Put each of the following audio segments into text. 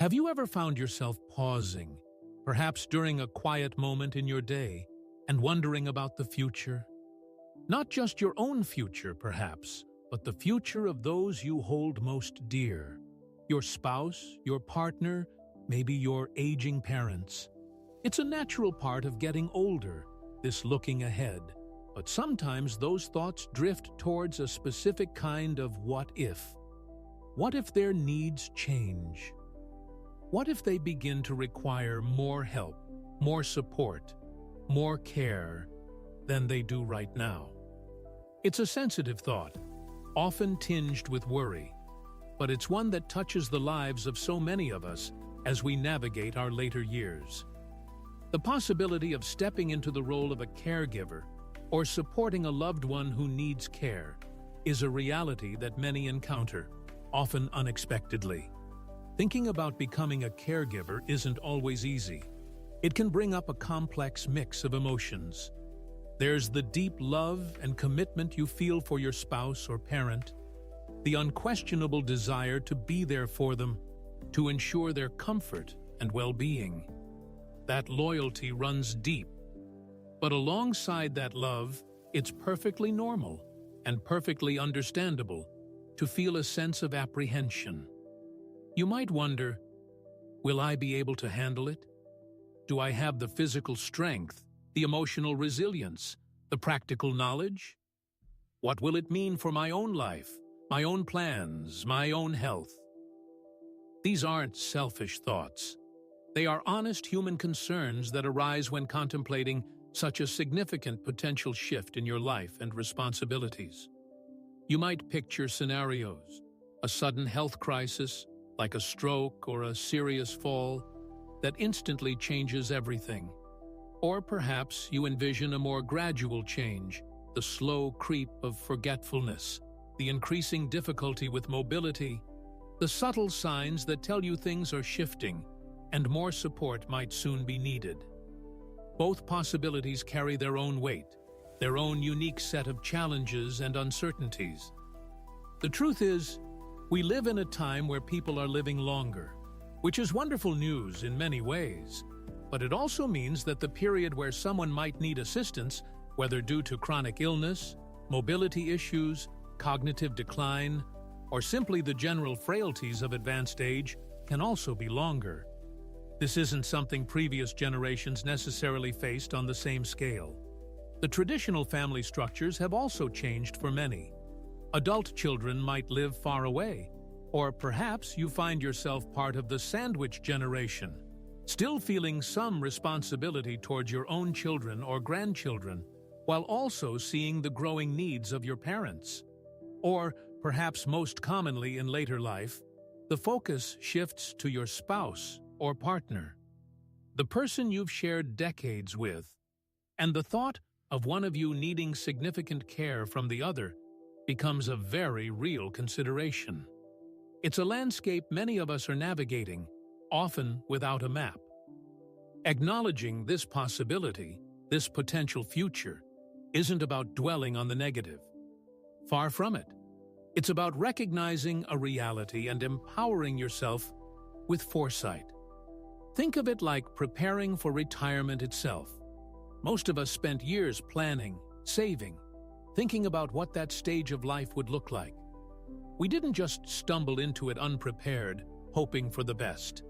Have you ever found yourself pausing, perhaps during a quiet moment in your day, and wondering about the future? Not just your own future, perhaps, but the future of those you hold most dear. Your spouse, your partner, maybe your aging parents. It's a natural part of getting older, this looking ahead. But sometimes those thoughts drift towards a specific kind of what if. What if their needs change? What if they begin to require more help, more support, more care than they do right now? It's a sensitive thought, often tinged with worry, but it's one that touches the lives of so many of us as we navigate our later years. The possibility of stepping into the role of a caregiver or supporting a loved one who needs care is a reality that many encounter, often unexpectedly. Thinking about becoming a caregiver isn't always easy. It can bring up a complex mix of emotions. There's the deep love and commitment you feel for your spouse or parent, the unquestionable desire to be there for them, to ensure their comfort and well-being. That loyalty runs deep. But alongside that love, it's perfectly normal and perfectly understandable to feel a sense of apprehension. You might wonder, will I be able to handle it? Do I have the physical strength, the emotional resilience, the practical knowledge? What will it mean for my own life, my own plans, my own health? These aren't selfish thoughts. They are honest human concerns that arise when contemplating such a significant potential shift in your life and responsibilities. You might picture scenarios, a sudden health crisis, like a stroke or a serious fall, that instantly changes everything. Or perhaps you envision a more gradual change, the slow creep of forgetfulness, the increasing difficulty with mobility, the subtle signs that tell you things are shifting and more support might soon be needed. Both possibilities carry their own weight, their own unique set of challenges and uncertainties. The truth is, we live in a time where people are living longer, which is wonderful news in many ways. But it also means that the period where someone might need assistance, whether due to chronic illness, mobility issues, cognitive decline, or simply the general frailties of advanced age, can also be longer. This isn't something previous generations necessarily faced on the same scale. The traditional family structures have also changed for many. Adult children might live far away, or perhaps you find yourself part of the sandwich generation, still feeling some responsibility towards your own children or grandchildren, while also seeing the growing needs of your parents. Or, perhaps most commonly in later life, the focus shifts to your spouse or partner, the person you've shared decades with, and the thought of one of you needing significant care from the other becomes a very real consideration. It's a landscape many of us are navigating, often without a map. Acknowledging this possibility, this potential future, isn't about dwelling on the negative. Far from it. It's about recognizing a reality and empowering yourself with foresight. Think of it like preparing for retirement itself. Most of us spent years planning, saving, thinking about what that stage of life would look like. We didn't just stumble into it unprepared, hoping for the best.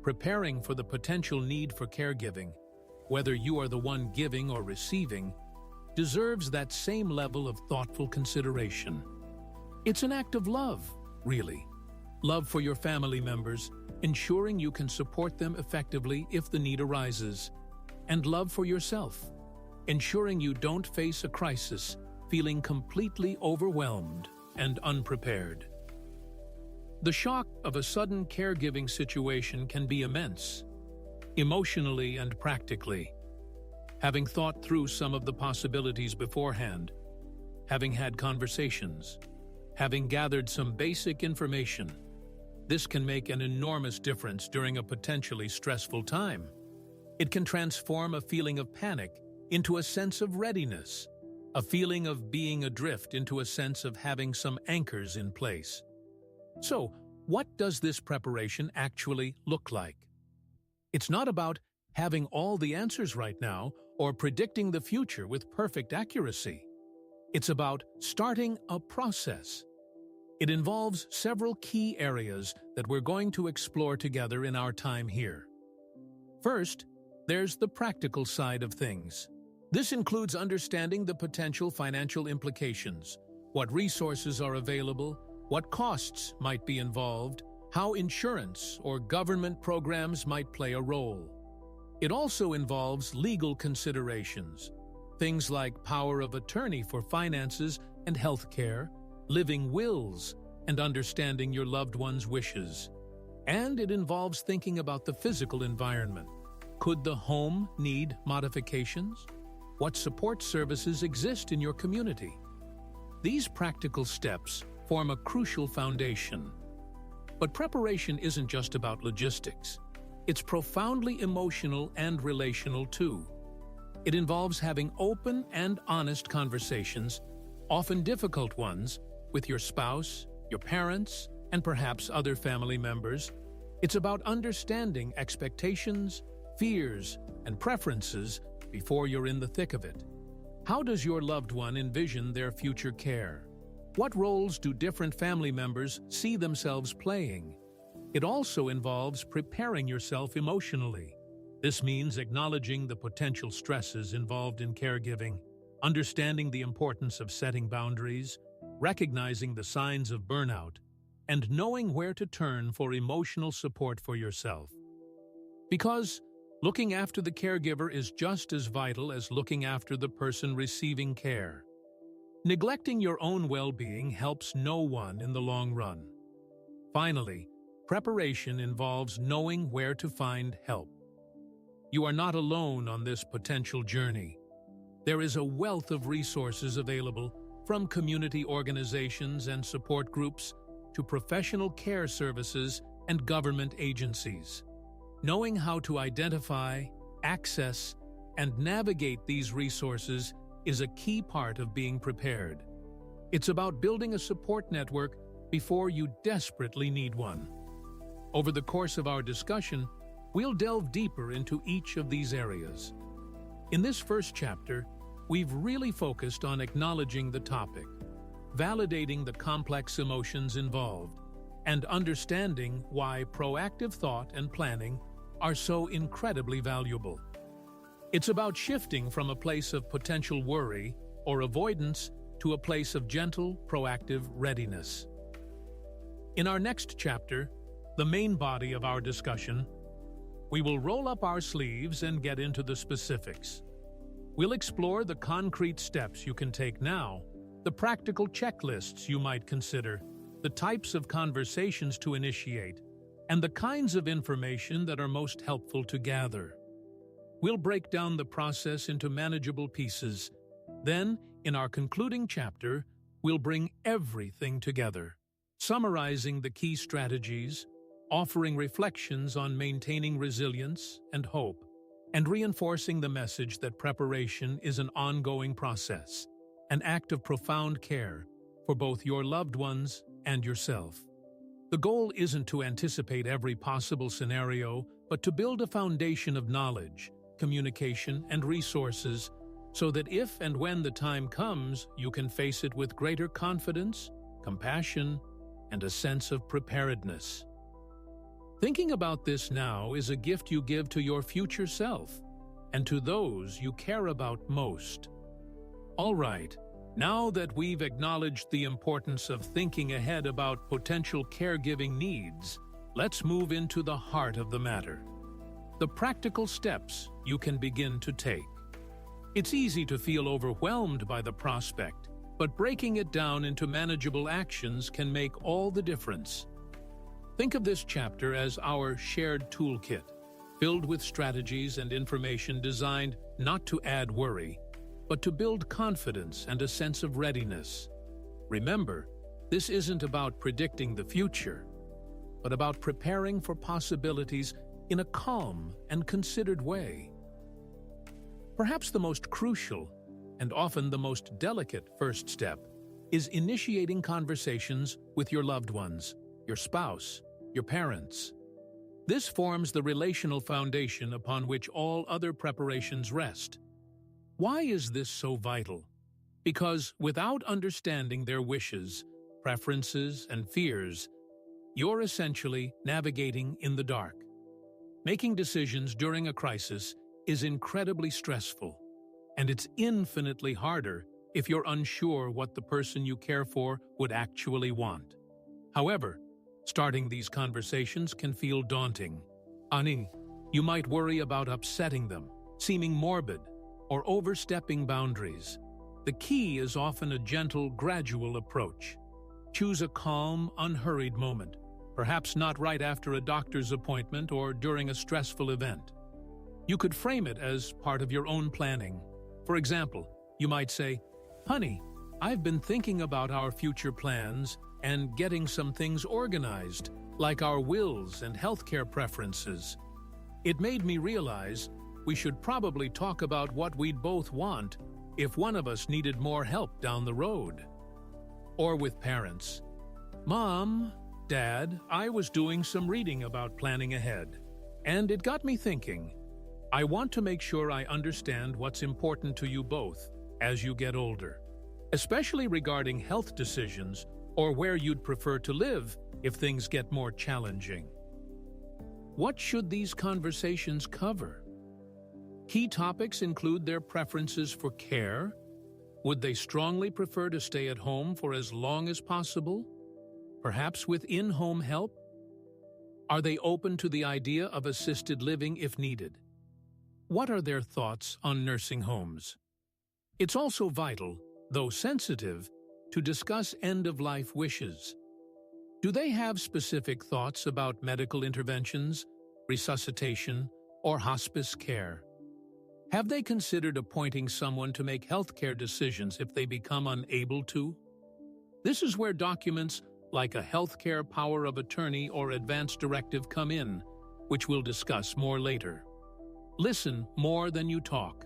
Preparing for the potential need for caregiving, whether you are the one giving or receiving, deserves that same level of thoughtful consideration. It's an act of love, really. Love for your family members, ensuring you can support them effectively if the need arises. And love for yourself, ensuring you don't face a crisis feeling completely overwhelmed and unprepared. The shock of a sudden caregiving situation can be immense, emotionally and practically. Having thought through some of the possibilities beforehand, having had conversations, having gathered some basic information, this can make an enormous difference during a potentially stressful time. It can transform a feeling of panic into a sense of readiness, a feeling of being adrift into a sense of having some anchors in place. So, what does this preparation actually look like? It's not about having all the answers right now or predicting the future with perfect accuracy. It's about starting a process. It involves several key areas that we're going to explore together in our time here. First, there's the practical side of things. This includes understanding the potential financial implications, what resources are available, what costs might be involved, how insurance or government programs might play a role. It also involves legal considerations, things like power of attorney for finances and health care, living wills, and understanding your loved one's wishes. And it involves thinking about the physical environment. Could the home need modifications? What support services exist in your community? These practical steps form a crucial foundation. But preparation isn't just about logistics. It's profoundly emotional and relational too. It involves having open and honest conversations, often difficult ones, with your spouse, your parents, and perhaps other family members. It's about understanding expectations, fears, and preferences before you're in the thick of it. How does your loved one envision their future care? What roles do different family members see themselves playing? It also involves preparing yourself emotionally. This means acknowledging the potential stresses involved in caregiving, understanding the importance of setting boundaries, recognizing the signs of burnout, and knowing where to turn for emotional support for yourself. Because looking after the caregiver is just as vital as looking after the person receiving care. Neglecting your own well-being helps no one in the long run. Finally, preparation involves knowing where to find help. You are not alone on this potential journey. There is a wealth of resources available, from community organizations and support groups to professional care services and government agencies. Knowing how to identify, access, and navigate these resources is a key part of being prepared. It's about building a support network before you desperately need one. Over the course of our discussion, we'll delve deeper into each of these areas. In this first chapter, we've really focused on acknowledging the topic, validating the complex emotions involved, and understanding why proactive thought and planning are so incredibly valuable. It's about shifting from a place of potential worry or avoidance to a place of gentle, proactive readiness. In our next chapter, the main body of our discussion, we will roll up our sleeves and get into the specifics. We'll explore the concrete steps you can take now, the practical checklists you might consider, the types of conversations to initiate, and the kinds of information that are most helpful to gather. We'll break down the process into manageable pieces. Then, in our concluding chapter, we'll bring everything together, summarizing the key strategies, offering reflections on maintaining resilience and hope, and reinforcing the message that preparation is an ongoing process, an act of profound care for both your loved ones and yourself. The goal isn't to anticipate every possible scenario, but to build a foundation of knowledge, communication, and resources so that if and when the time comes, you can face it with greater confidence, compassion, and a sense of preparedness. Thinking about this now is a gift you give to your future self and to those you care about most. All right, now that we've acknowledged the importance of thinking ahead about potential caregiving needs, let's move into the heart of the matter. The practical steps you can begin to take. It's easy to feel overwhelmed by the prospect, but breaking it down into manageable actions can make all the difference. Think of this chapter as our shared toolkit, filled with strategies and information designed not to add worry, but to build confidence and a sense of readiness. Remember, this isn't about predicting the future, but about preparing for possibilities in a calm and considered way. Perhaps the most crucial, and often the most delicate first step, is initiating conversations with your loved ones, your spouse, your parents. This forms the relational foundation upon which all other preparations rest. Why is this so vital? Because without understanding their wishes, preferences, and fears, you're essentially navigating in the dark. Making decisions during a crisis is incredibly stressful, and it's infinitely harder if you're unsure what the person you care for would actually want. However, starting these conversations can feel daunting. You might worry about upsetting them, seeming morbid, or overstepping boundaries. The key is often a gentle, gradual approach. Choose a calm, unhurried moment, perhaps not right after a doctor's appointment or during a stressful event. You could frame it as part of your own planning. For example, you might say, "Honey, I've been thinking about our future plans and getting some things organized, like our wills and healthcare preferences. It made me realize we should probably talk about what we'd both want if one of us needed more help down the road." Or with parents, "Mom, Dad, I was doing some reading about planning ahead, and it got me thinking. I want to make sure I understand what's important to you both as you get older, especially regarding health decisions or where you'd prefer to live if things get more challenging." What should these conversations cover? Key topics include their preferences for care. Would they strongly prefer to stay at home for as long as possible? Perhaps with in-home help? Are they open to the idea of assisted living if needed? What are their thoughts on nursing homes? It's also vital, though sensitive, to discuss end-of-life wishes. Do they have specific thoughts about medical interventions, resuscitation, or hospice care? Have they considered appointing someone to make healthcare decisions if they become unable to? This is where documents like a healthcare power of attorney or advance directive come in, which we'll discuss more later. Listen more than you talk.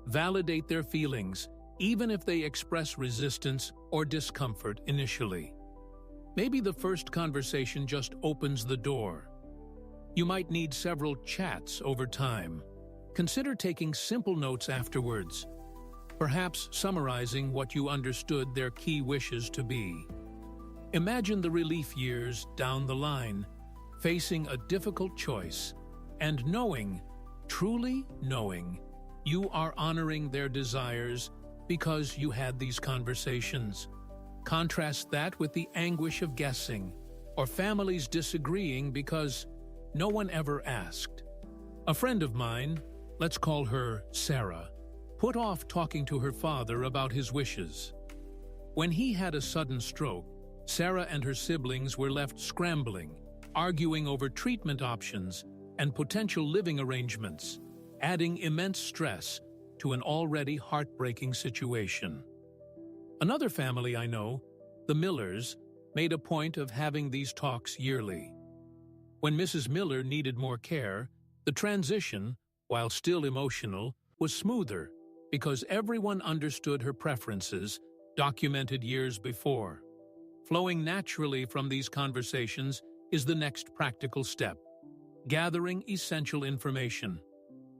Validate their feelings, even if they express resistance or discomfort initially. Maybe the first conversation just opens the door. You might need several chats over time. Consider taking simple notes afterwards, perhaps summarizing what you understood their key wishes to be. Imagine the relief years down the line, facing a difficult choice, and knowing, truly knowing, you are honoring their desires because you had these conversations. Contrast that with the anguish of guessing, or families disagreeing because no one ever asked. A friend of mine, let's call her Sarah, put off talking to her father about his wishes. When he had a sudden stroke, Sarah and her siblings were left scrambling, arguing over treatment options and potential living arrangements, adding immense stress to an already heartbreaking situation. Another family I know, the Millers, made a point of having these talks yearly. When Mrs. Miller needed more care, the transition, while still emotional, was smoother because everyone understood her preferences, documented years before. Flowing naturally from these conversations is the next practical step: gathering essential information.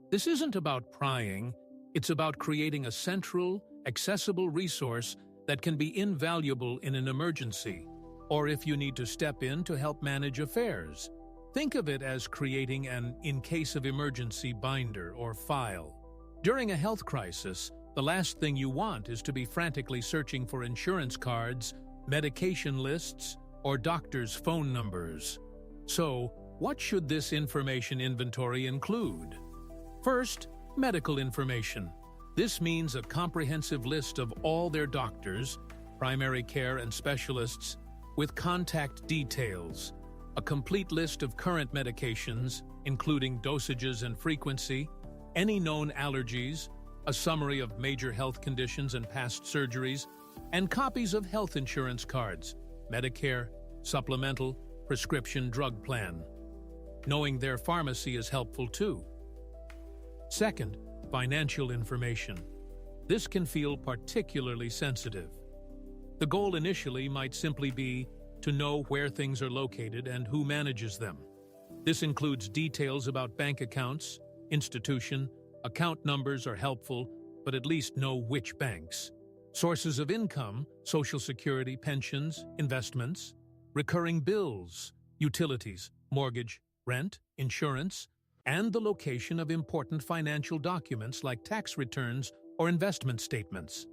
This isn't about prying, it's about creating a central, accessible resource that can be invaluable in an emergency, or if you need to step in to help manage affairs. Think of it as creating an in case of emergency binder or file. During a health crisis, the last thing you want is to be frantically searching for insurance cards, medication lists, or doctors' phone numbers. So, what should this information inventory include? First, medical information. This means a comprehensive list of all their doctors, primary care and specialists, with contact details, a complete list of current medications, including dosages and frequency, any known allergies, a summary of major health conditions and past surgeries, and copies of health insurance cards, Medicare, supplemental, prescription drug plan. Knowing their pharmacy is helpful too. Second, financial information. This can feel particularly sensitive. The goal initially might simply be to know where things are located and who manages them. This includes details about bank accounts, institution, account numbers are helpful, but at least know which banks. Sources of income, Social Security, pensions, investments, recurring bills, utilities, mortgage, rent, insurance, and the location of important financial documents like tax returns or investment statements.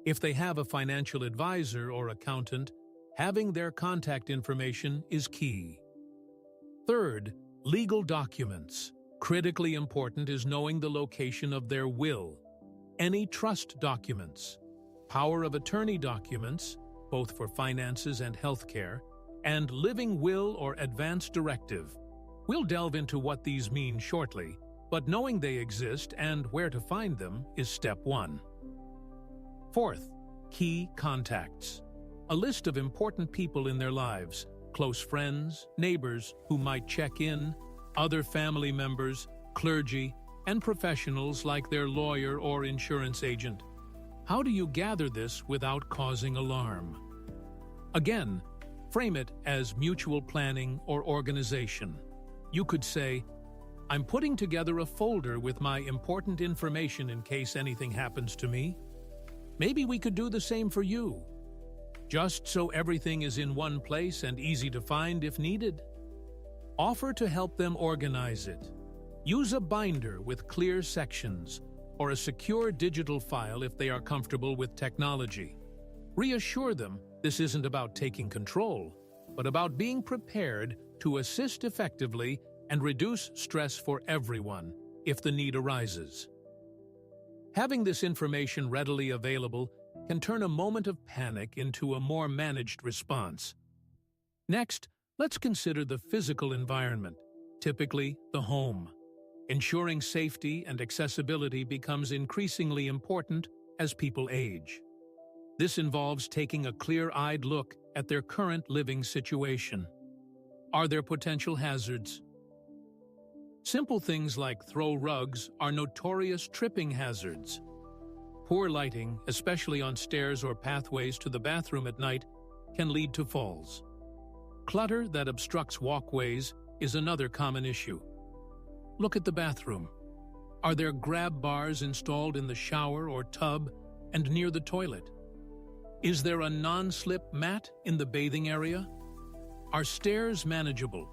If they have a financial advisor or accountant, having their contact information is key. Third, legal documents. Critically important is knowing the location of their will, any trust documents, power of attorney documents, both for finances and healthcare, and living will or advance directive. We'll delve into what these mean shortly, but knowing they exist and where to find them is step one. Fourth, key contacts. A list of important people in their lives, close friends, neighbors who might check in, other family members, clergy, and professionals like their lawyer or insurance agent. How do you gather this without causing alarm? Again, frame it as mutual planning or organization. You could say, "I'm putting together a folder with my important information in case anything happens to me." Maybe we could do the same for you, just so everything is in one place and easy to find if needed. Offer to help them organize it. Use a binder with clear sections or a secure digital file if they are comfortable with technology. Reassure them this isn't about taking control, but about being prepared to assist effectively and reduce stress for everyone if the need arises. Having this information readily available can turn a moment of panic into a more managed response. Next, let's consider the physical environment, typically the home. Ensuring safety and accessibility becomes increasingly important as people age. This involves taking a clear-eyed look at their current living situation. Are there potential hazards? Simple things like throw rugs are notorious tripping hazards. Poor lighting, especially on stairs or pathways to the bathroom at night, can lead to falls. Clutter that obstructs walkways is another common issue. Look at the bathroom. Are there grab bars installed in the shower or tub and near the toilet? Is there a non-slip mat in the bathing area? Are stairs manageable?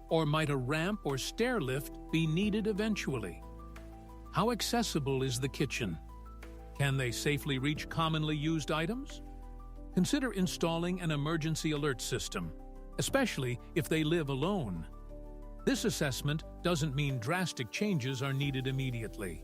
Or might a ramp or stair lift be needed eventually? How accessible is the kitchen? Can they safely reach commonly used items? Consider installing an emergency alert system, especially if they live alone. This assessment doesn't mean drastic changes are needed immediately.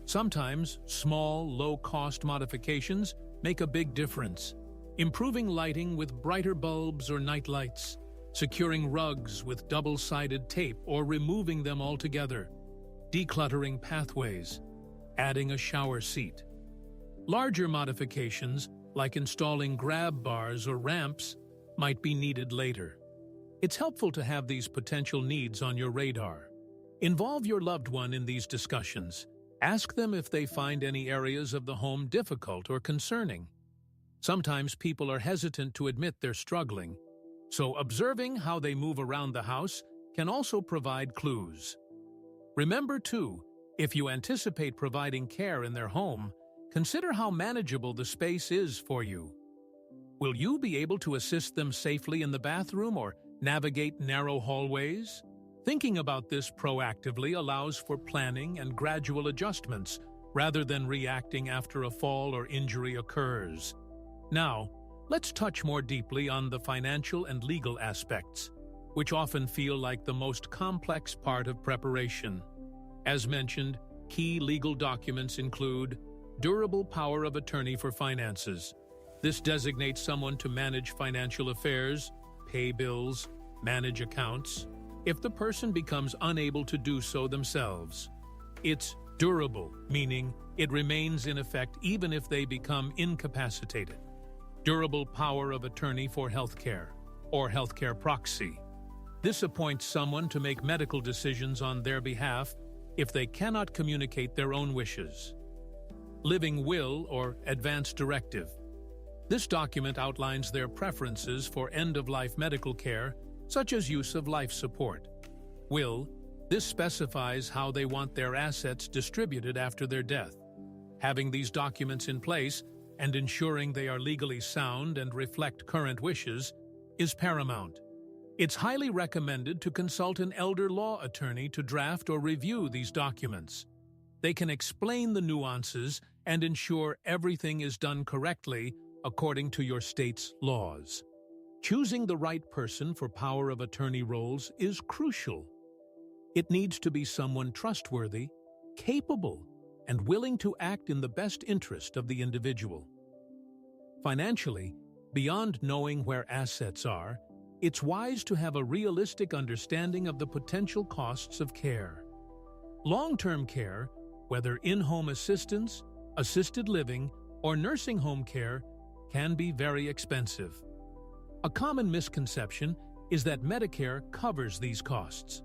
Sometimes small, low-cost modifications make a big difference. Improving lighting with brighter bulbs or night lights, securing rugs with double-sided tape or removing them altogether, decluttering pathways, adding a shower seat. Larger modifications, like installing grab bars or ramps, might be needed later. It's helpful to have these potential needs on your radar. Involve your loved one in these discussions. Ask them if they find any areas of the home difficult or concerning. Sometimes people are hesitant to admit they're struggling, so observing how they move around the house can also provide clues. Remember, too, if you anticipate providing care in their home, consider how manageable the space is for you. Will you be able to assist them safely in the bathroom or navigate narrow hallways? Thinking about this proactively allows for planning and gradual adjustments rather than reacting after a fall or injury occurs. Now, let's touch more deeply on the financial and legal aspects, which often feel like the most complex part of preparation. As mentioned, key legal documents include durable power of attorney for finances. This designates someone to manage financial affairs, pay bills, manage accounts, if the person becomes unable to do so themselves. It's durable, meaning it remains in effect even if they become incapacitated. Durable power of attorney for healthcare, or healthcare proxy. This appoints someone to make medical decisions on their behalf if they cannot communicate their own wishes. Living will or advance directive. This document outlines their preferences for end-of-life medical care, such as use of life support. Will. This specifies how they want their assets distributed after their death. Having these documents in place and ensuring they are legally sound and reflect current wishes is paramount. It's highly recommended to consult an elder law attorney to draft or review these documents. They can explain the nuances and ensure everything is done correctly according to your state's laws. Choosing the right person for power of attorney roles is crucial. It needs to be someone trustworthy, capable, and willing to act in the best interest of the individual. Financially, beyond knowing where assets are, it's wise to have a realistic understanding of the potential costs of care. Long-term care, whether in-home assistance, assisted living, or nursing home care, can be very expensive. A common misconception is that Medicare covers these costs.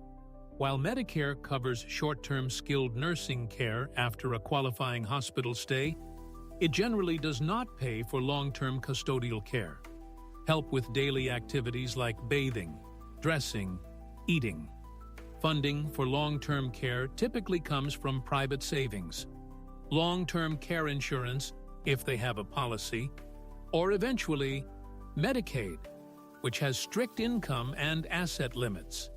While Medicare covers short-term skilled nursing care after a qualifying hospital stay, it generally does not pay for long-term custodial care, help with daily activities like bathing, dressing, eating. Funding for long-term care typically comes from private savings, long-term care insurance, if they have a policy, or eventually, Medicaid, which has strict income and asset limits.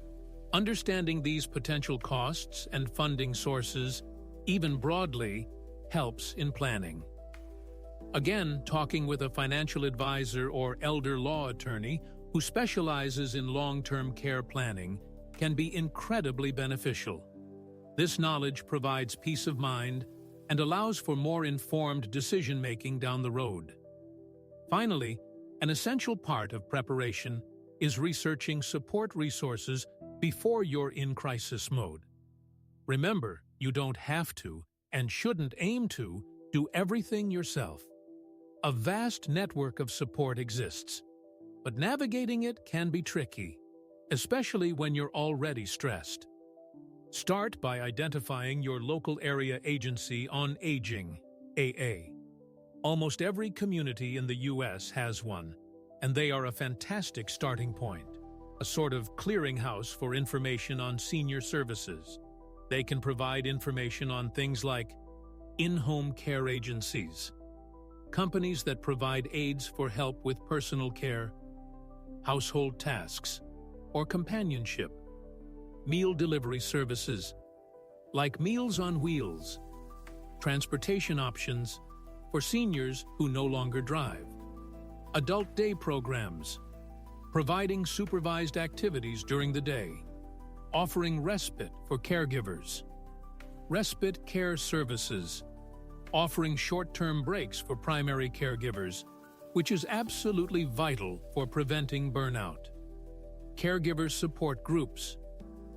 Understanding these potential costs and funding sources, even broadly, helps in planning. Again, talking with a financial advisor or elder law attorney who specializes in long-term care planning can be incredibly beneficial. This knowledge provides peace of mind and allows for more informed decision-making down the road. Finally, an essential part of preparation is researching support resources before you're in crisis mode. Remember, you don't have to, and shouldn't aim to, do everything yourself. A vast network of support exists, but navigating it can be tricky, especially when you're already stressed. Start by identifying your local area agency on aging, AA. Almost every community in the U.S. has one, and they are a fantastic starting point, a sort of clearinghouse for information on senior services. They can provide information on things like in-home care agencies, companies that provide aids for help with personal care, household tasks, or companionship, meal delivery services, like Meals on Wheels, transportation options for seniors who no longer drive, adult day programs, providing supervised activities during the day, offering respite for caregivers, respite care services, offering short-term breaks for primary caregivers, which is absolutely vital for preventing burnout, caregiver support groups,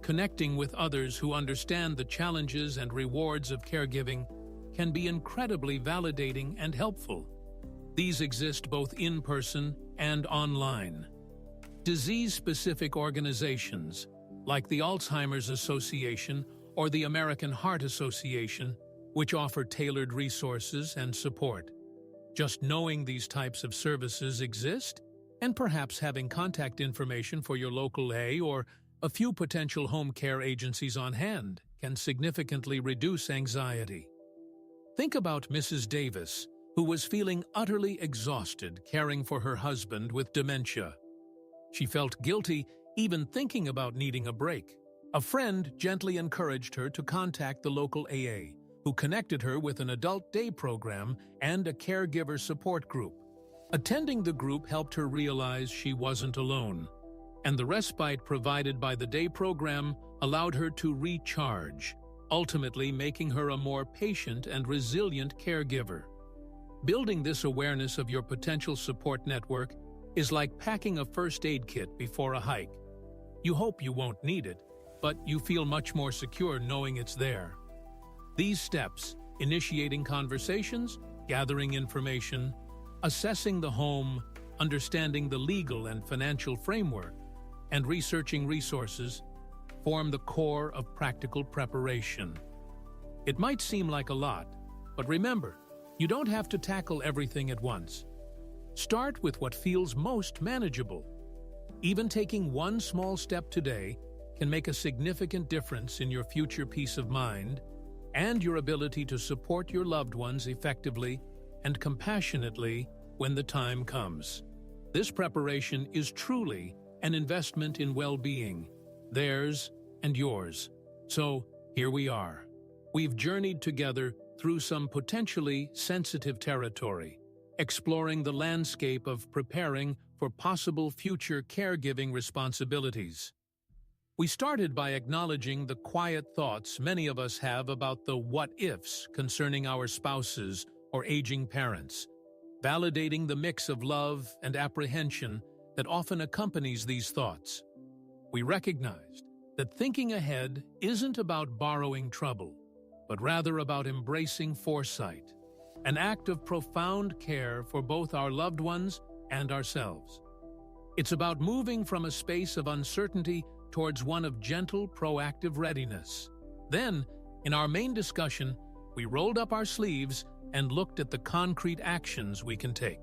connecting with others who understand the challenges and rewards of caregiving can be incredibly validating and helpful. These exist both in person and online. Disease-specific organizations, like the Alzheimer's Association or the American Heart Association, which offer tailored resources and support. Just knowing these types of services exist, and perhaps having contact information for your local A or a few potential home care agencies on hand, can significantly reduce anxiety. Think about Mrs. Davis, who was feeling utterly exhausted caring for her husband with dementia. She felt guilty even thinking about needing a break. A friend gently encouraged her to contact the local AA, who connected her with an adult day program and a caregiver support group. Attending the group helped her realize she wasn't alone, and the respite provided by the day program allowed her to recharge, ultimately making her a more patient and resilient caregiver. Building this awareness of your potential support network is like packing a first aid kit before a hike. You hope you won't need it, but you feel much more secure knowing it's there. These steps, initiating conversations, gathering information, assessing the home, understanding the legal and financial framework, and researching resources, form the core of practical preparation. It might seem like a lot, but remember, you don't have to tackle everything at once. Start with what feels most manageable. Even taking one small step today can make a significant difference in your future peace of mind and your ability to support your loved ones effectively and compassionately when the time comes. This preparation is truly an investment in well-being, theirs and yours. So, here we are. We've journeyed together through some potentially sensitive territory, exploring the landscape of preparing for possible future caregiving responsibilities. We started by acknowledging the quiet thoughts many of us have about the what-ifs concerning our spouses or aging parents, validating the mix of love and apprehension that often accompanies these thoughts. We recognized that thinking ahead isn't about borrowing trouble, but rather about embracing foresight, an act of profound care for both our loved ones and ourselves. It's about moving from a space of uncertainty towards one of gentle, proactive readiness. Then, in our main discussion, we rolled up our sleeves and looked at the concrete actions we can take.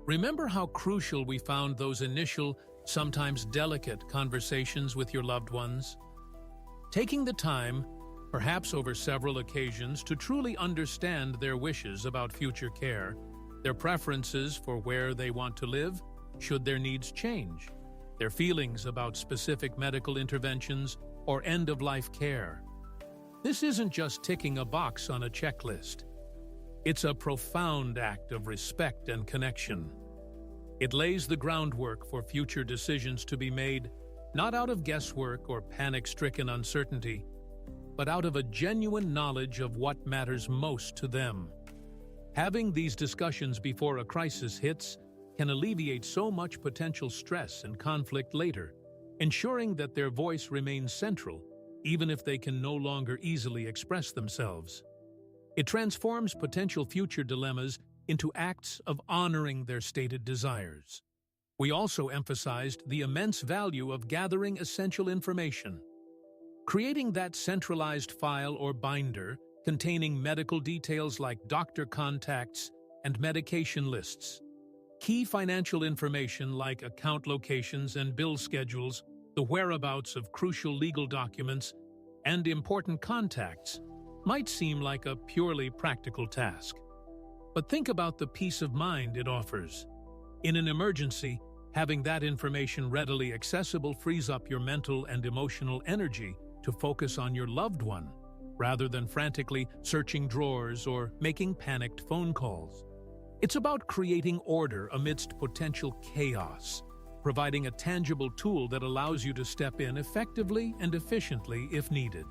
Remember how crucial we found those initial, sometimes delicate conversations with your loved ones? Taking the time, perhaps over several occasions, to truly understand their wishes about future care, their preferences for where they want to live, should their needs change, their feelings about specific medical interventions or end-of-life care. This isn't just ticking a box on a checklist. It's a profound act of respect and connection. It lays the groundwork for future decisions to be made, not out of guesswork or panic-stricken uncertainty, but out of a genuine knowledge of what matters most to them. Having these discussions before a crisis hits can alleviate so much potential stress and conflict later, ensuring that their voice remains central, even if they can no longer easily express themselves. It transforms potential future dilemmas into acts of honoring their stated desires. We also emphasized the immense value of gathering essential information. Creating that centralized file or binder containing medical details like doctor contacts and medication lists, key financial information like account locations and bill schedules, the whereabouts of crucial legal documents, and important contacts might seem like a purely practical task. But think about the peace of mind it offers. In an emergency, having that information readily accessible frees up your mental and emotional energy to focus on your loved one, rather than frantically searching drawers or making panicked phone calls. It's about creating order amidst potential chaos, providing a tangible tool that allows you to step in effectively and efficiently if needed.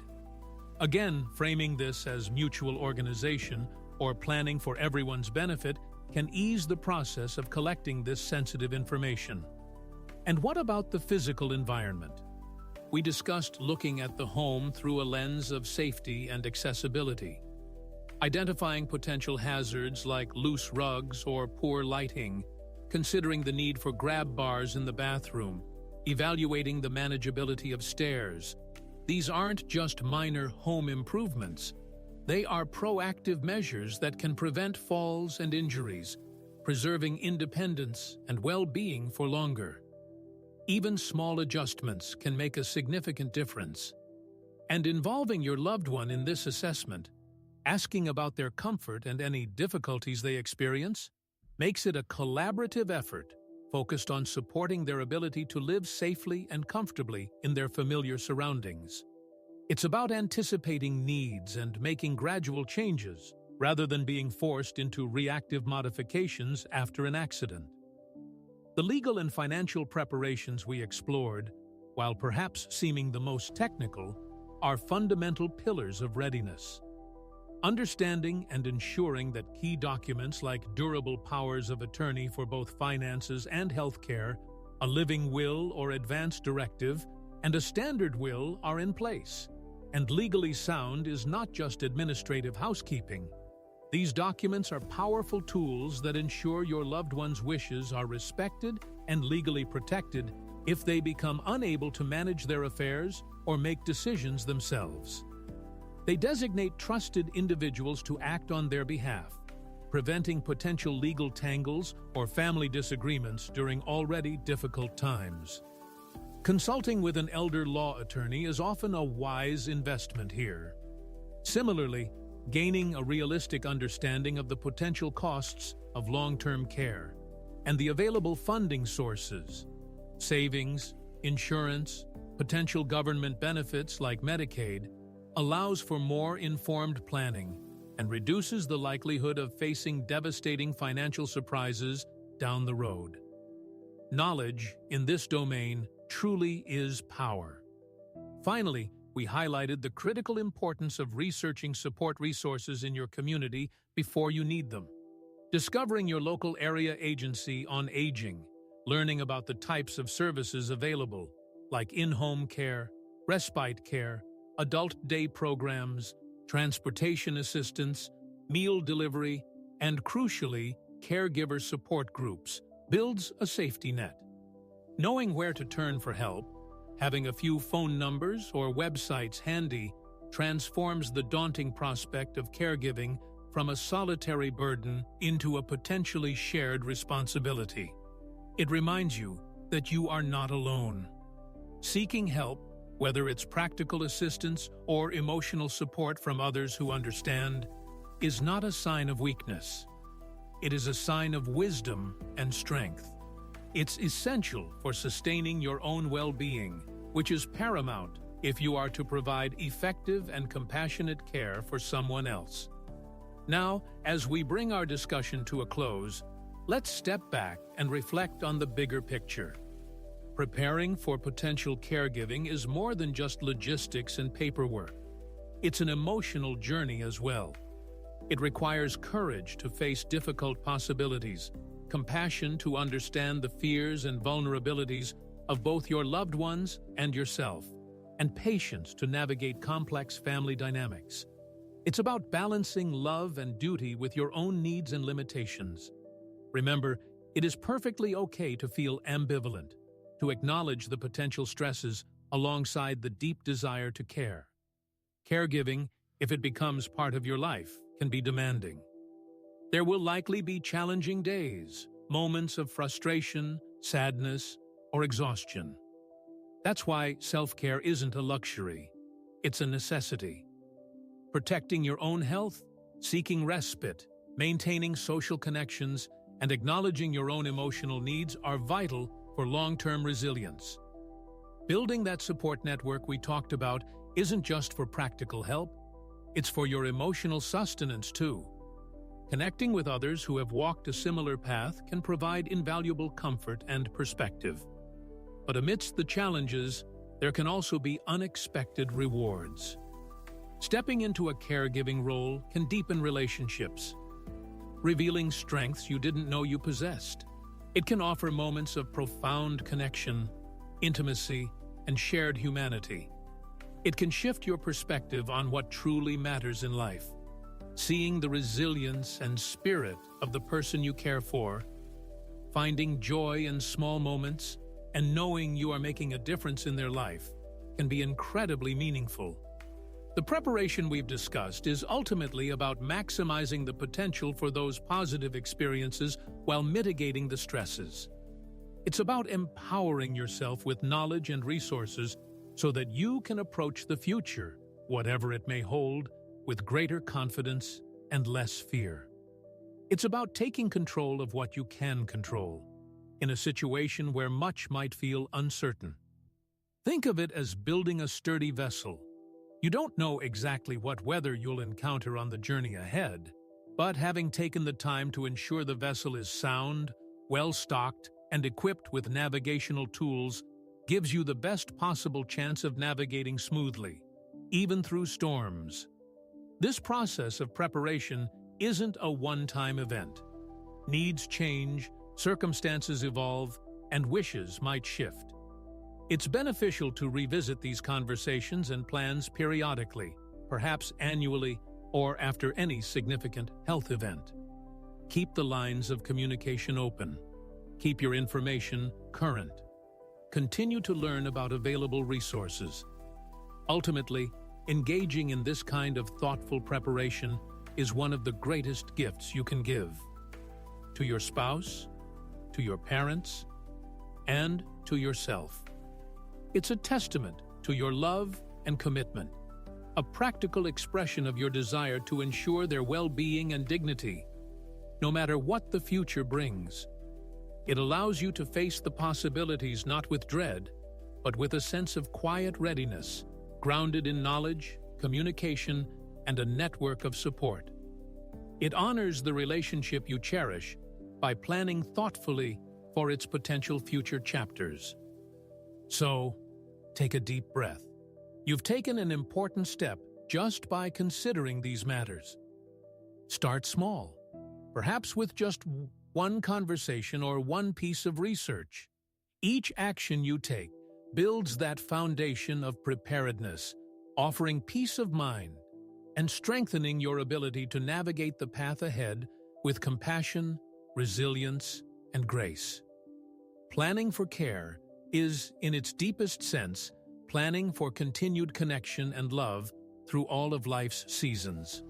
Again, framing this as mutual organization or planning for everyone's benefit can ease the process of collecting this sensitive information. And what about the physical environment? We discussed looking at the home through a lens of safety and accessibility, identifying potential hazards like loose rugs or poor lighting, considering the need for grab bars in the bathroom, evaluating the manageability of stairs. These aren't just minor home improvements. They are proactive measures that can prevent falls and injuries, preserving independence and well-being for longer. Even small adjustments can make a significant difference. And involving your loved one in this assessment, asking about their comfort and any difficulties they experience, makes it a collaborative effort focused on supporting their ability to live safely and comfortably in their familiar surroundings. It's about anticipating needs and making gradual changes, rather than being forced into reactive modifications after an accident. The legal and financial preparations we explored, while perhaps seeming the most technical, are fundamental pillars of readiness. Understanding and ensuring that key documents like durable powers of attorney for both finances and healthcare, a living will or advance directive, and a standard will are in place. And legally sound is not just administrative housekeeping. These documents are powerful tools that ensure your loved one's wishes are respected and legally protected if they become unable to manage their affairs or make decisions themselves. They designate trusted individuals to act on their behalf, preventing potential legal tangles or family disagreements during already difficult times. Consulting with an elder law attorney is often a wise investment here. Similarly, gaining a realistic understanding of the potential costs of long-term care and the available funding sources, savings, insurance, potential government benefits like Medicaid, allows for more informed planning and reduces the likelihood of facing devastating financial surprises down the road. Knowledge in this domain truly is power. Finally, we highlighted the critical importance of researching support resources in your community before you need them. Discovering your local area agency on aging, learning about the types of services available, like in-home care, respite care, adult day programs, transportation assistance, meal delivery, and crucially, caregiver support groups, builds a safety net. Knowing where to turn for help, having a few phone numbers or websites handy, transforms the daunting prospect of caregiving from a solitary burden into a potentially shared responsibility. It reminds you that you are not alone. Seeking help, whether it's practical assistance or emotional support from others who understand, is not a sign of weakness. It is a sign of wisdom and strength. It's essential for sustaining your own well-being, which is paramount if you are to provide effective and compassionate care for someone else. Now, as we bring our discussion to a close, let's step back and reflect on the bigger picture. Preparing for potential caregiving is more than just logistics and paperwork. It's an emotional journey as well. It requires courage to face difficult possibilities, compassion to understand the fears and vulnerabilities of both your loved ones and yourself, and patience to navigate complex family dynamics. It's about balancing love and duty with your own needs and limitations. Remember, it is perfectly okay to feel ambivalent, to acknowledge the potential stresses alongside the deep desire to care. Caregiving, if it becomes part of your life, can be demanding. There will likely be challenging days, moments of frustration, sadness, or exhaustion. That's why self-care isn't a luxury, it's a necessity. Protecting your own health, seeking respite, maintaining social connections, and acknowledging your own emotional needs are vital for long-term resilience. Building that support network we talked about isn't just for practical help, it's for your emotional sustenance too. Connecting with others who have walked a similar path can provide invaluable comfort and perspective. But amidst the challenges, there can also be unexpected rewards. Stepping into a caregiving role can deepen relationships, revealing strengths you didn't know you possessed. It can offer moments of profound connection, intimacy, and shared humanity. It can shift your perspective on what truly matters in life. Seeing the resilience and spirit of the person you care for, finding joy in small moments, and knowing you are making a difference in their life can be incredibly meaningful. The preparation we've discussed is ultimately about maximizing the potential for those positive experiences while mitigating the stresses. It's about empowering yourself with knowledge and resources so that you can approach the future, whatever it may hold, with greater confidence and less fear. It's about taking control of what you can control, in a situation where much might feel uncertain. Think of it as building a sturdy vessel. You don't know exactly what weather you'll encounter on the journey ahead, but having taken the time to ensure the vessel is sound, well-stocked, and equipped with navigational tools gives you the best possible chance of navigating smoothly, even through storms. This process of preparation isn't a one-time event. Needs change, circumstances evolve, and wishes might shift. It's beneficial to revisit these conversations and plans periodically, perhaps annually or after any significant health event. Keep the lines of communication open. Keep your information current. Continue to learn about available resources. Ultimately, engaging in this kind of thoughtful preparation is one of the greatest gifts you can give. To your spouse, to your parents, and to yourself. It's a testament to your love and commitment, a practical expression of your desire to ensure their well-being and dignity, no matter what the future brings. It allows you to face the possibilities not with dread, but with a sense of quiet readiness, grounded in knowledge, communication, and a network of support. It honors the relationship you cherish by planning thoughtfully for its potential future chapters. So, take a deep breath. You've taken an important step just by considering these matters. Start small, perhaps with just one conversation or one piece of research. Each action you take builds that foundation of preparedness, offering peace of mind and strengthening your ability to navigate the path ahead with compassion, resilience, and grace. Planning for care is, in its deepest sense, planning for continued connection and love through all of life's seasons.